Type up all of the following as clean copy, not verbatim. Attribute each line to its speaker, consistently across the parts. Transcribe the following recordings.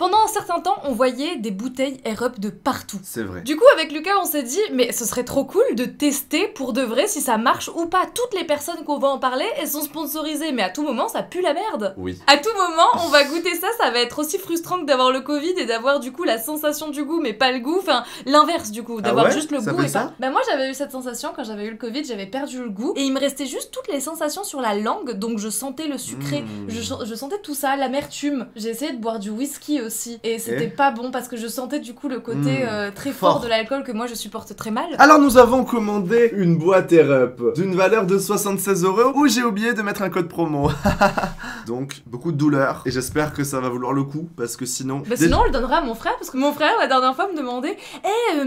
Speaker 1: Pendant un certain temps, on voyait des bouteilles Air Up de partout.
Speaker 2: C'est vrai.
Speaker 1: Du coup, avec Lucas, on s'est dit, mais ce serait trop cool de tester pour de vrai si ça marche ou pas. Toutes les personnes qu'on va en parler, elles sont sponsorisées, mais à tout moment, ça pue la merde.
Speaker 2: Oui.
Speaker 1: À tout moment, on va goûter ça, ça va être aussi frustrant que d'avoir le Covid et d'avoir du coup la sensation du goût, mais pas le goût. Enfin, l'inverse du coup, d'avoir
Speaker 2: ouais
Speaker 1: juste le
Speaker 2: ça
Speaker 1: goût
Speaker 2: fait
Speaker 1: et
Speaker 2: ça
Speaker 1: pas. Bah moi, j'avais eu cette sensation quand j'avais eu le Covid, j'avais perdu le goût et il me restait juste toutes les sensations sur la langue, donc je sentais le sucré, je sentais tout ça, l'amertume. J'ai essayé de boire du whisky aussi et c'était pas bon parce que je sentais du coup le côté très fort de l'alcool que moi je supporte très mal.
Speaker 2: Alors nous avons commandé une boîte Air Up d'une valeur de 76 € où j'ai oublié de mettre un code promo. Donc beaucoup de douleur et j'espère que ça va vouloir le coup parce que sinon...
Speaker 1: Bah sinon on le donnera à mon frère parce que mon frère la dernière fois me demandait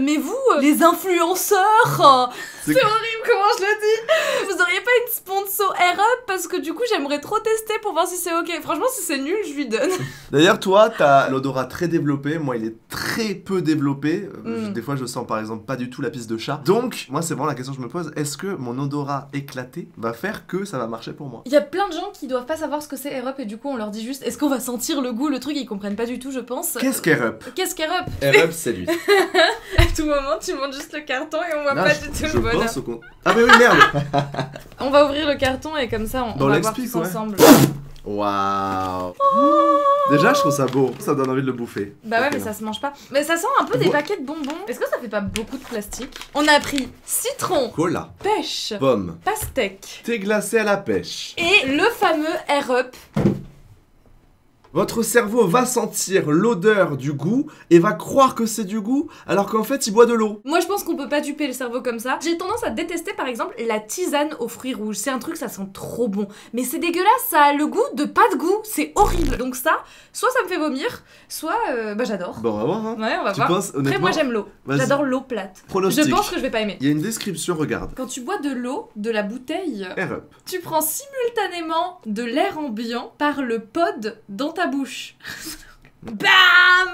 Speaker 1: mais vous les influenceurs c'est horrible comment je le dis, vous auriez pas une sponsor Air Up parce que du coup j'aimerais trop tester pour voir si c'est ok. Franchement si c'est nul je lui donne.
Speaker 2: D'ailleurs toi t'as l'odorat très développé, moi il est très peu développé. Des fois je sens par exemple pas du tout la pisse de chat. Donc moi c'est vraiment la question que je me pose, est-ce que mon odorat éclaté va faire que ça va marcher pour moi?
Speaker 1: Il y a plein de gens qui doivent pas savoir ce que c'est Air Up et du coup on leur dit juste est-ce qu'on va sentir le goût, le truc ils comprennent pas du tout je pense.
Speaker 2: Qu'est-ce qu'Air Up?
Speaker 1: Qu'est-ce qu'Air Up?
Speaker 2: Air Up c'est lui.
Speaker 1: À tout moment tu montes juste le carton et on voit pas du tout le bonheur.
Speaker 2: Ah mais oui merde.
Speaker 1: On va ouvrir le carton et comme ça on va voir tous ensemble.
Speaker 2: Waouh. Déjà je trouve ça beau, ça donne envie de le bouffer.
Speaker 1: Bah ouais mais ça se mange pas. Mais ça sent un peu des paquets de bonbons. Est-ce que ça fait pas beaucoup de plastique? On a pris citron,
Speaker 2: Cola,
Speaker 1: pêche,
Speaker 2: pomme,
Speaker 1: pastèque
Speaker 2: thé glacé à la pêche.
Speaker 1: et le fameux Air Up.
Speaker 2: Votre cerveau va sentir l'odeur du goût et va croire que c'est du goût alors qu'en fait il boit de l'eau.
Speaker 1: Moi je pense qu'on peut pas duper le cerveau comme ça. J'ai tendance à détester par exemple la tisane aux fruits rouges. C'est un truc ça sent trop bon. Mais c'est dégueulasse, ça a le goût de pas de goût. C'est horrible. Donc ça, soit ça me fait vomir, soit bah j'adore.
Speaker 2: Bon on va voir hein.
Speaker 1: Ouais on va
Speaker 2: Tu
Speaker 1: voir.
Speaker 2: penses, honnêtement,
Speaker 1: Après moi j'aime l'eau. J'adore l'eau plate.
Speaker 2: Pronostic.
Speaker 1: Je pense que je vais pas aimer.
Speaker 2: Il y a une description, regarde.
Speaker 1: Quand tu bois de l'eau, de la bouteille,
Speaker 2: Air Up.
Speaker 1: tu prends simultanément de l'air ambiant par le pod dans ta bouche. Bam!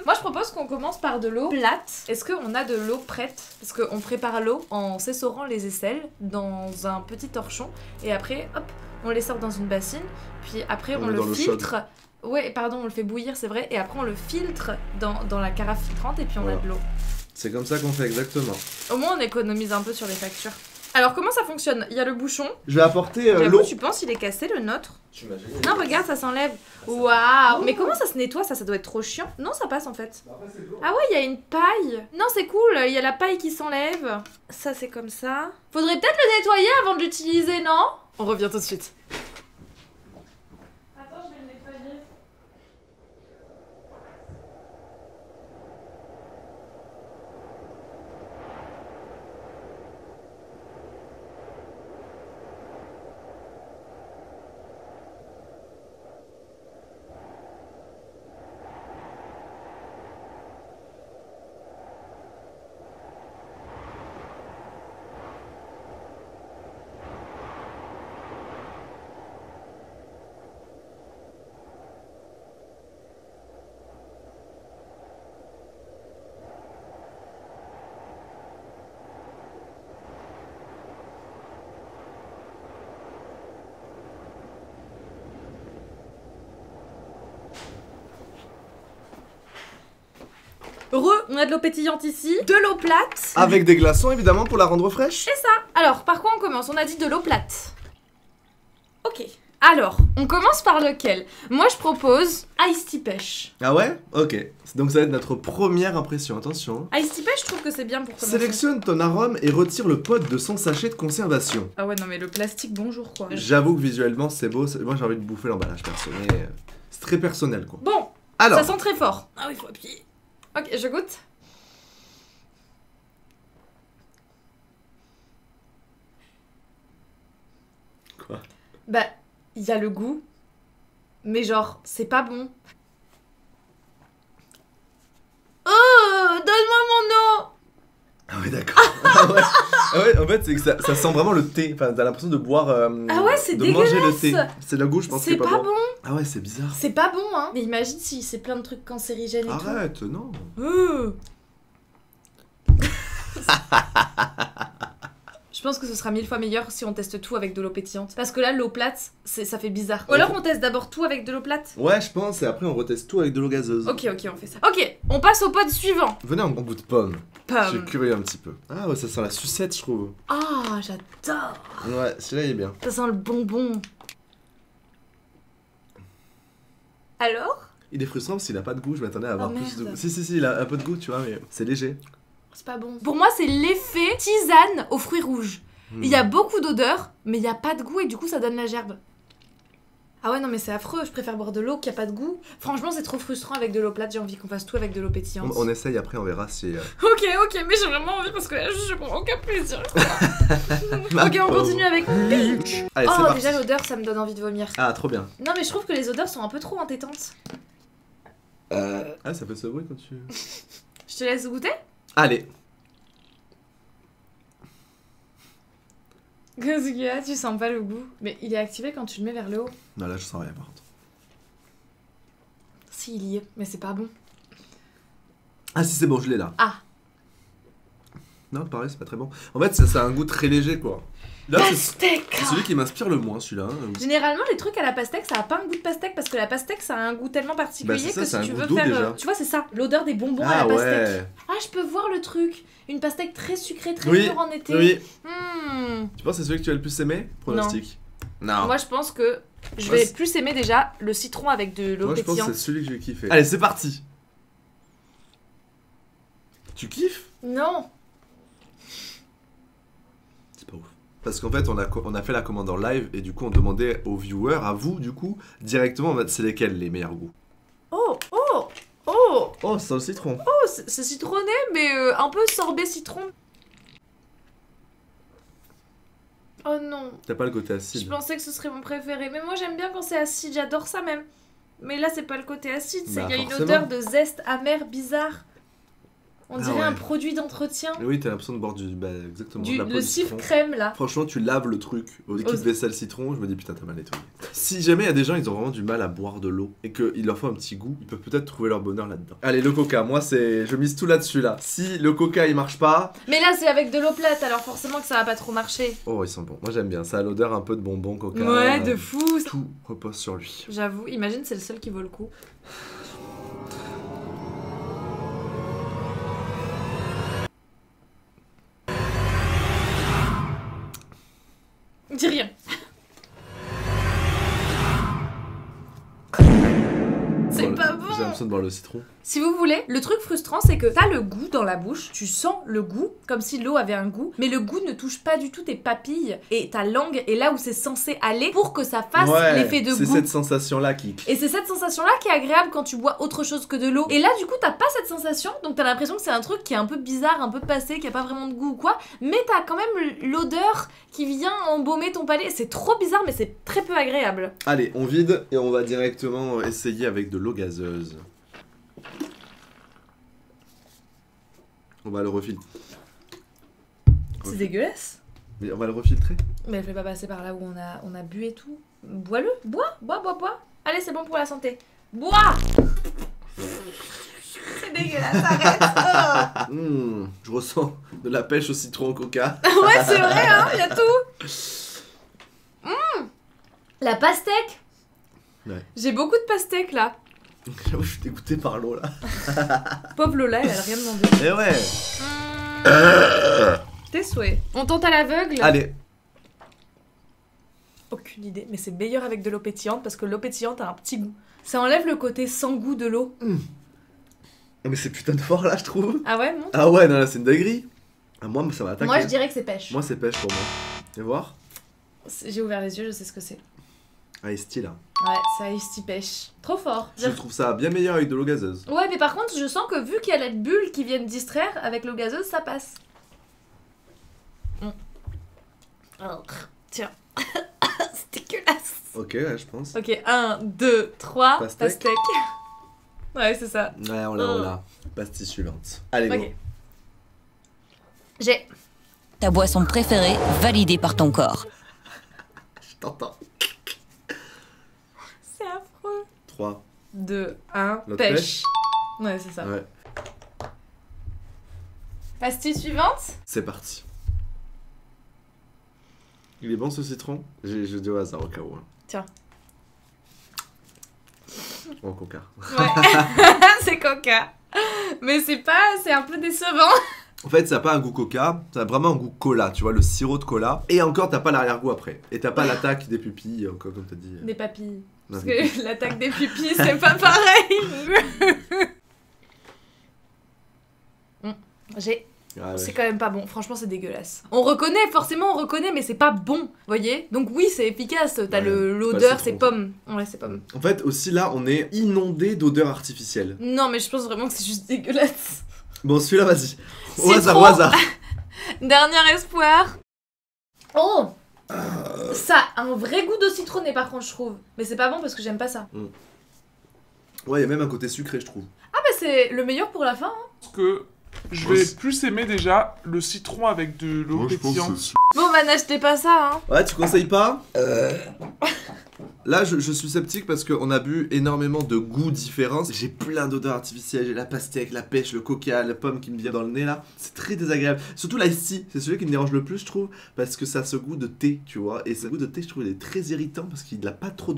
Speaker 1: Moi je propose qu'on commence par de l'eau plate. Est-ce qu'on a de l'eau prête? Parce qu'on prépare l'eau en s'essorant les aisselles dans un petit torchon et après hop on les sort dans une bassine puis après on le filtre. Ouais pardon on le fait bouillir c'est vrai et après on le filtre dans la carafe filtrante et puis on a de l'eau. C'est
Speaker 2: comme ça qu'on fait exactement.
Speaker 1: Au moins on économise un peu sur les factures. Alors comment ça fonctionne? Il y a le bouchon.
Speaker 2: Je vais apporter l'eau.
Speaker 1: Tu penses il est cassé le nôtre?
Speaker 2: J'imagine.
Speaker 1: Non regarde ça s'enlève. Waouh. Mais comment ça se nettoie ça doit être trop chiant. Non ça passe en fait. Ah ouais il y a une paille. Non c'est cool, il y a la paille qui s'enlève. Ça c'est comme ça. Faudrait peut-être le nettoyer avant de l'utiliser non? On revient tout de suite. Attends je vais le nettoyer. On a de l'eau pétillante ici, de l'eau plate.
Speaker 2: Avec des glaçons évidemment pour la rendre fraîche.
Speaker 1: C'est ça. Alors, par quoi on commence? On a dit de l'eau plate. Ok. Alors, on commence par lequel? Moi je propose Ice Tea Pêche.
Speaker 2: Ah ouais? Ok. Donc ça va être notre première impression, attention.
Speaker 1: Ice Tea Pêche, je trouve que c'est bien pour commencer.
Speaker 2: Sélectionne ton arôme et retire le pod de son sachet de conservation.
Speaker 1: Ah ouais non mais le plastique bonjour quoi.
Speaker 2: J'avoue que visuellement c'est beau, moi j'ai envie de bouffer l'emballage perso, mais c'est très personnel quoi.
Speaker 1: Bon,
Speaker 2: alors.
Speaker 1: Ça sent très fort. Ah oui, faut appuyer. Ok, je goûte.
Speaker 2: Quoi?
Speaker 1: Bah, il y a le goût, mais genre, c'est pas bon. Oh, donne-moi mon eau!
Speaker 2: Ah ouais, d'accord. Ah ouais, en fait, c'est que ça sent vraiment le thé. Enfin, t'as l'impression de boire.
Speaker 1: Ah ouais, c'est
Speaker 2: de
Speaker 1: dégueulasse.
Speaker 2: manger le thé. C'est le goût, je pense que
Speaker 1: c'est pas bon.
Speaker 2: Ah ouais, c'est bizarre.
Speaker 1: C'est pas bon, hein. Mais imagine si c'est plein de trucs cancérigènes et
Speaker 2: Arrête,
Speaker 1: tout.
Speaker 2: non.
Speaker 1: Je Je pense que ce sera 1000 fois meilleur si on teste tout avec de l'eau pétillante. Parce que là, l'eau plate, ça fait bizarre. Ou alors on teste d'abord tout avec de l'eau plate.
Speaker 2: Ouais, je pense, et après on reteste tout avec de l'eau gazeuse.
Speaker 1: Ok, on fait ça. Ok, on passe au pod suivant.
Speaker 2: Venez un bon bout de pomme. Je suis
Speaker 1: Pomme.
Speaker 2: curieux un petit peu. Ah ouais, ça sent la sucette, je trouve.
Speaker 1: Ah, j'adore.
Speaker 2: Ouais, celui-là il est bien.
Speaker 1: Ça sent le bonbon. Alors?
Speaker 2: Il est frustrant parce qu'il a pas de goût, je m'attendais à avoir
Speaker 1: Oh,
Speaker 2: plus de
Speaker 1: merde.
Speaker 2: goût. Si, il a un peu de goût, tu vois, mais c'est léger.
Speaker 1: C'est pas bon. Pour moi, c'est l'effet tisane aux fruits rouges. Il y a beaucoup d'odeur, mais il y a pas de goût et du coup, ça donne la gerbe. Ah ouais, non, mais c'est affreux. Je préfère boire de l'eau qui a pas de goût. Franchement, c'est trop frustrant avec de l'eau plate. J'ai envie qu'on fasse tout avec de l'eau pétillante.
Speaker 2: On essaye après, on verra si.
Speaker 1: Ok, mais j'ai vraiment envie parce que là, je prends aucun plaisir. Ok, on continue avec peach.
Speaker 2: Allez, c'est
Speaker 1: Oh,
Speaker 2: parti.
Speaker 1: déjà l'odeur, ça me donne envie de vomir.
Speaker 2: Ah, trop bien.
Speaker 1: Non, mais je trouve que les odeurs sont un peu trop entêtantes.
Speaker 2: Ah, ça fait ce bruit quand tu.
Speaker 1: Je te laisse goûter?
Speaker 2: Allez.
Speaker 1: Qu'est-ce qu'il y a? Tu sens pas le goût? Mais il est activé quand tu le mets vers le haut.
Speaker 2: Non, là, je sens rien par contre.
Speaker 1: Si, il y est, mais c'est pas bon.
Speaker 2: Ah, si, c'est bon, je l'ai là.
Speaker 1: Ah.
Speaker 2: Non, pareil, c'est pas très bon. En fait, ça a un goût très léger, quoi. Là, c'est
Speaker 1: Pastèque!
Speaker 2: celui qui m'inspire le moins, celui-là.
Speaker 1: Généralement, les trucs à la pastèque, ça a pas un goût de pastèque parce que la pastèque, ça a un goût tellement particulier
Speaker 2: Bah, c'est ça,
Speaker 1: que
Speaker 2: c'est un
Speaker 1: si tu
Speaker 2: goût
Speaker 1: veux
Speaker 2: d'eau,
Speaker 1: faire.
Speaker 2: déjà.
Speaker 1: Tu vois, c'est ça, l'odeur des bonbons à
Speaker 2: Ah
Speaker 1: la pastèque.
Speaker 2: ouais.
Speaker 1: Ah, je peux voir le truc. Une pastèque très sucrée, très
Speaker 2: Oui,
Speaker 1: dure en été.
Speaker 2: oui.
Speaker 1: Hmm.
Speaker 2: Tu penses que c'est celui que tu as le plus aimé? Pronostic. Non.
Speaker 1: Moi, je pense que je
Speaker 2: Moi,
Speaker 1: vais
Speaker 2: c'est-
Speaker 1: plus aimer déjà le citron avec de l'eau
Speaker 2: Moi, je pense que
Speaker 1: pétillante.
Speaker 2: c'est celui que j'ai kiffé. Allez, c'est parti. Tu kiffes?
Speaker 1: Non.
Speaker 2: C'est pas ouf. Parce qu'en fait, on a fait la commande en live et du coup, on demandait aux viewers, à vous, du coup, directement, c'est lesquels les meilleurs goûts?
Speaker 1: Oh.
Speaker 2: Oh, c'est le citron.
Speaker 1: Oh, c'est citronné, mais un peu sorbet citron. Oh non.
Speaker 2: T'as pas le côté
Speaker 1: Je
Speaker 2: acide.
Speaker 1: pensais que ce serait mon préféré. Mais moi, j'aime bien quand c'est acide. J'adore ça même. Mais là, c'est pas le côté acide. Il
Speaker 2: Bah,
Speaker 1: y a une
Speaker 2: forcément.
Speaker 1: odeur de zeste amer bizarre. On
Speaker 2: Ah
Speaker 1: dirait
Speaker 2: ouais.
Speaker 1: un produit d'entretien.
Speaker 2: Oui, t'as l'impression de boire du. Bah, exactement. de la peau
Speaker 1: Le
Speaker 2: de
Speaker 1: cif
Speaker 2: citron.
Speaker 1: crème là.
Speaker 2: Franchement, tu laves le truc au liquide
Speaker 1: Aux-
Speaker 2: vaisselle citron, je me dis putain, t'as mal nettoyé. Si jamais il y a des gens, ils ont vraiment du mal à boire de l'eau et qu'il leur faut un petit goût, ils peuvent peut-être trouver leur bonheur là-dedans. Allez, le coca, moi c'est. Je mise tout là-dessus là. Si le coca il marche pas.
Speaker 1: Mais là, c'est avec de l'eau plate, alors forcément que ça va pas trop marcher.
Speaker 2: Oh, ils sont bons. Moi j'aime bien. Ça a l'odeur un peu de bonbon coca.
Speaker 1: Ouais, de fou.
Speaker 2: Tout repose sur lui.
Speaker 1: J'avoue, imagine, c'est le seul qui vaut le coup. Dis rien. C'est
Speaker 2: Bon,
Speaker 1: pas bon.
Speaker 2: J'ai l'impression de boire le citron.
Speaker 1: Si vous voulez, le truc frustrant, c'est que t'as le goût dans la bouche, tu sens le goût, comme si l'eau avait un goût, mais le goût ne touche pas du tout tes papilles et ta langue est là où c'est censé aller pour que ça fasse l'effet de
Speaker 2: c'est
Speaker 1: goût.
Speaker 2: cette sensation là qui.
Speaker 1: Et c'est cette sensation-là qui est agréable quand tu bois autre chose que de l'eau. Et là, du coup, t'as pas cette sensation, donc t'as l'impression que c'est un truc qui est un peu bizarre, un peu passé, qui a pas vraiment de goût ou quoi, mais t'as quand même l'odeur qui vient embaumer ton palais. C'est trop bizarre, mais c'est très peu agréable.
Speaker 2: Allez, on vide et on va directement essayer avec de l'eau gazeuse. On va le refiltrer.
Speaker 1: C'est dégueulasse.
Speaker 2: Mais on va le refiltrer.
Speaker 1: Mais elle fait pas passer par là où on a bu et tout. Bois-le, bois. Allez, c'est bon pour la santé. Bois. C'est dégueulasse, arrête.
Speaker 2: Je ressens de la pêche au citron au coca.
Speaker 1: Ouais, c'est vrai, hein, y a tout. La pastèque.
Speaker 2: Ouais.
Speaker 1: J'ai beaucoup de pastèques là.
Speaker 2: J'avoue, je suis dégoûté par l'eau là.
Speaker 1: Pauvre Lola, elle a rien demandé.
Speaker 2: Eh ouais.
Speaker 1: Tes souhaits. On tente à l'aveugle.
Speaker 2: Allez.
Speaker 1: Aucune idée, mais c'est meilleur avec de l'eau pétillante parce que l'eau pétillante a un petit goût. Ça enlève le côté sans goût de l'eau.
Speaker 2: Mais c'est putain de fort là, je trouve.
Speaker 1: Ah ouais, montre.
Speaker 2: Ah ouais, non, là c'est une dinguerie. Ah, moi, ça va attaquer.
Speaker 1: Moi, je dirais que c'est pêche.
Speaker 2: Moi, c'est pêche pour moi. Et voir.
Speaker 1: J'ai ouvert les yeux, je sais ce que c'est.
Speaker 2: Ah, style là.
Speaker 1: Ouais, c'est ice pêche. Trop fort.
Speaker 2: Je trouve ça bien meilleur avec de l'eau gazeuse.
Speaker 1: Ouais, mais par contre, je sens que vu qu'il y a la bulle qui vient distraire, avec l'eau gazeuse, ça passe. Alors, tiens. C'est dégueulasse.
Speaker 2: Ok, ouais, je pense.
Speaker 1: Ok, 1, 2, 3.
Speaker 2: Pastèque.
Speaker 1: Ouais, c'est ça.
Speaker 2: Ouais, on l'a. Pastille suivante. Allez, go.
Speaker 1: Ok. J'ai.
Speaker 3: Ta boisson préférée validée par ton corps.
Speaker 2: Je t'entends.
Speaker 1: C'est affreux.
Speaker 2: 3.
Speaker 1: 2, 1,
Speaker 2: L'autre
Speaker 1: pêche. Ouais, c'est ça.
Speaker 2: Ouais.
Speaker 1: Pastille suivante.
Speaker 2: C'est parti. Il est bon ce citron? Je dis au hasard au cas où. Hein.
Speaker 1: Tiens.
Speaker 2: Oh, coca.
Speaker 1: Ouais, c'est coca. Mais c'est un peu décevant.
Speaker 2: En fait, ça n'a pas un goût coca, ça a vraiment un goût cola, tu vois, le sirop de cola. Et encore, t'as pas l'arrière-goût après. Et t'as pas l'attaque des pupilles, encore comme t'as dit.
Speaker 1: Des papilles.
Speaker 2: Non,
Speaker 1: Parce que l'attaque des pupilles, c'est pas pareil.
Speaker 2: Ah ouais.
Speaker 1: C'est quand même pas bon, franchement c'est dégueulasse. On reconnaît, forcément on reconnaît, mais c'est pas bon, voyez. Donc oui, c'est efficace, t'as
Speaker 2: Ouais,
Speaker 1: l'odeur,
Speaker 2: c'est
Speaker 1: c'est
Speaker 2: trop.
Speaker 1: pomme. Ouais, c'est pomme.
Speaker 2: En fait, aussi là, on est inondé d'odeurs artificielles.
Speaker 1: Non, mais je pense vraiment que c'est juste dégueulasse.
Speaker 2: Bon, celui-là, vas-y. Au
Speaker 1: Citron.
Speaker 2: hasard, au hasard.
Speaker 1: Dernier espoir. Oh, ça a un vrai goût de citronné par contre, je trouve. Mais c'est pas bon parce que j'aime pas ça.
Speaker 2: Ouais, il y a même un côté sucré, je trouve.
Speaker 1: Ah bah c'est le meilleur pour la fin. Hein.
Speaker 4: Parce que je vais plus aimer déjà le citron avec de l'eau pétillante.
Speaker 1: Bon bah n'achetez pas ça, hein.
Speaker 2: Ouais, tu conseilles pas Là, je suis sceptique parce qu'on a bu énormément de goûts différents. J'ai plein d'odeurs artificielles. J'ai la pastèque, la pêche, le coca, la pomme qui me vient dans le nez là. C'est très désagréable. Surtout l'ice tea, c'est celui qui me dérange le plus, je trouve. Parce que ça a ce goût de thé, tu vois. Et ce goût de thé, je trouve, il est très irritant parce qu'il n'a pas trop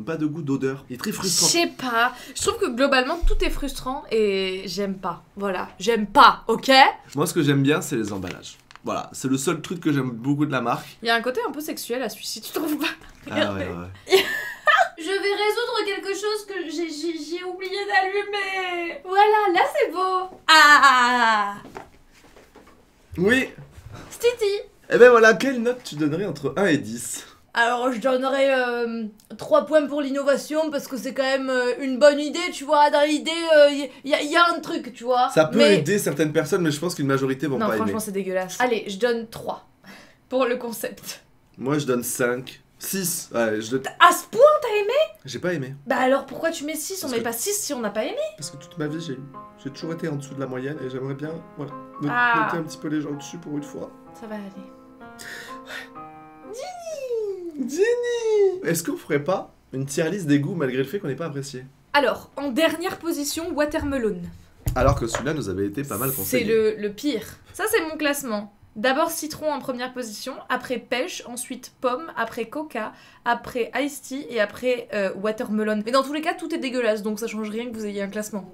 Speaker 2: pas de goût d'odeur. Il est très
Speaker 1: Je
Speaker 2: frustrant.
Speaker 1: sais pas. Je trouve que globalement tout est frustrant et j'aime pas. Voilà, j'aime pas, ok?
Speaker 2: Moi, ce que j'aime bien, c'est les emballages. Voilà, c'est le seul truc que j'aime beaucoup de la marque.
Speaker 1: Il y a un côté un peu sexuel à celui-ci, tu trouves pas?
Speaker 2: Ah ouais, ouais.
Speaker 1: Je vais résoudre quelque chose que j'ai oublié d'allumer. Voilà, là c'est beau. Ah,
Speaker 2: Oui.
Speaker 1: Stiti.
Speaker 2: Et ben voilà, quelle note tu donnerais entre 1 et 10?
Speaker 1: Alors je donnerais 3 points pour l'innovation parce que c'est quand même une bonne idée, tu vois. Dans l'idée, il y a un truc, tu vois.
Speaker 2: Ça peut
Speaker 1: mais...
Speaker 2: aider certaines personnes, mais je pense qu'une majorité vont
Speaker 1: Non,
Speaker 2: pas aimer.
Speaker 1: franchement c'est dégueulasse. Allez, je donne 3 pour le concept.
Speaker 2: Moi, je donne 5. 6. Ouais,
Speaker 1: À ce point t'as aimé?
Speaker 2: j'ai pas aimé.
Speaker 1: Bah alors pourquoi tu mets 6? On
Speaker 2: Parce
Speaker 1: met
Speaker 2: que-
Speaker 1: pas 6 si on n'a pas aimé.
Speaker 2: Parce que toute ma vie, j'ai toujours été en dessous de la moyenne et j'aimerais bien, voilà,
Speaker 1: Ah.
Speaker 2: noter un petit peu les gens dessus pour une fois.
Speaker 1: Ça va aller.
Speaker 2: Dini! Est-ce qu'on ferait pas une tier list des goûts malgré le fait qu'on n'ait pas apprécié?
Speaker 1: Alors, en dernière position, Watermelon.
Speaker 2: Alors que celui-là nous avait été pas mal
Speaker 1: C'est
Speaker 2: conseillé.
Speaker 1: le pire. Ça, c'est mon classement. D'abord citron en première position, après pêche, ensuite pomme, après coca, après iced tea et après watermelon. Mais dans tous les cas, tout est dégueulasse, donc ça change rien que vous ayez un classement.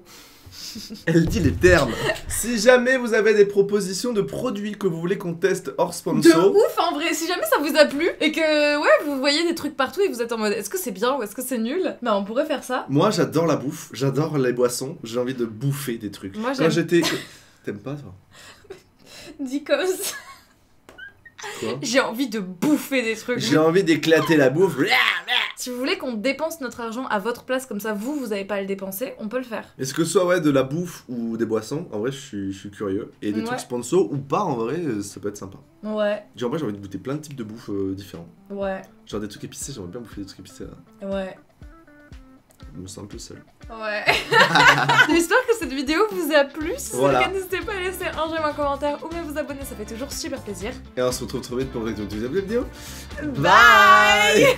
Speaker 2: Elle dit les termes. Si jamais vous avez des propositions de produits que vous voulez qu'on teste hors
Speaker 1: De
Speaker 2: sponsor,
Speaker 1: ouf en vrai, si jamais ça vous a plu et que ouais, vous voyez des trucs partout et vous êtes en mode est-ce que c'est bien ou est-ce que c'est nul? Bah on pourrait faire ça.
Speaker 2: moi j'adore la bouffe, j'adore les boissons, j'ai envie de bouffer des trucs.
Speaker 1: Moi,
Speaker 2: Quand
Speaker 1: j'aime.
Speaker 2: j'étais... T'aimes pas toi?
Speaker 1: Dit comme ça.
Speaker 2: Quoi?
Speaker 1: J'ai envie de bouffer des trucs.
Speaker 2: J'ai envie d'éclater la bouffe.
Speaker 1: Si vous voulez qu'on dépense notre argent à votre place, comme ça vous avez pas à le dépenser, on peut le faire.
Speaker 2: Est-ce que ce soit ouais, de la bouffe ou des boissons, en vrai je suis curieux. Et des
Speaker 1: Ouais.
Speaker 2: trucs sponsors ou pas, en vrai ça peut être sympa.
Speaker 1: Ouais,
Speaker 2: Genre moi j'ai envie de goûter plein de types de bouffe différents.
Speaker 1: ouais,
Speaker 2: Genre des trucs épicés, j'aimerais bien bouffer des trucs épicés là.
Speaker 1: ouais.
Speaker 2: Je me sens un peu seul.
Speaker 1: Ouais. J'espère que cette vidéo vous a plu. Si c'est
Speaker 2: Voilà.
Speaker 1: le cas, n'hésitez pas à laisser un j'aime, un commentaire ou même vous abonner, ça fait toujours super plaisir.
Speaker 2: Et on se retrouve très vite pour une deuxième vidéo.
Speaker 1: Bye.